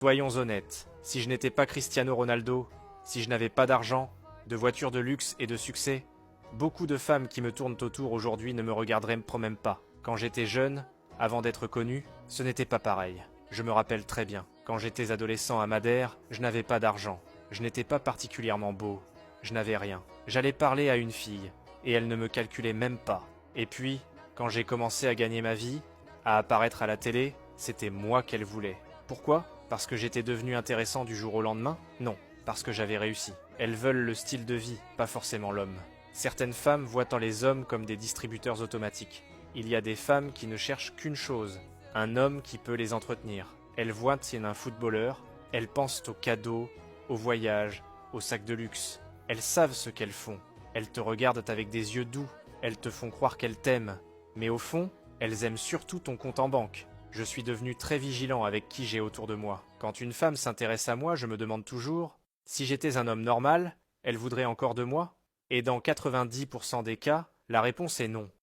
Soyons honnêtes, si je n'étais pas Cristiano Ronaldo, si je n'avais pas d'argent, de voitures de luxe et de succès, beaucoup de femmes qui me tournent autour aujourd'hui ne me regarderaient même pas. Quand j'étais jeune, avant d'être connu, ce n'était pas pareil. Je me rappelle très bien. Quand j'étais adolescent à Madère, je n'avais pas d'argent. Je n'étais pas particulièrement beau. Je n'avais rien. J'allais parler à une fille, et elle ne me calculait même pas. Et puis, quand j'ai commencé à gagner ma vie, à apparaître à la télé, c'était moi qu'elle voulait. Pourquoi? Parce que j'étais devenu intéressant du jour au lendemain? Non, parce que j'avais réussi. Elles veulent le style de vie, pas forcément l'homme. Certaines femmes voient en les hommes comme des distributeurs automatiques. Il y a des femmes qui ne cherchent qu'une chose, un homme qui peut les entretenir. Elles voient un footballeur, elles pensent aux cadeaux, aux voyages, aux sacs de luxe. Elles savent ce qu'elles font. Elles te regardent avec des yeux doux, elles te font croire qu'elles t'aiment. Mais au fond, elles aiment surtout ton compte en banque. Je suis devenu très vigilant avec qui j'ai autour de moi. Quand une femme s'intéresse à moi, je me demande toujours, si j'étais un homme normal, elle voudrait encore de moi? Et dans 90% des cas, la réponse est non.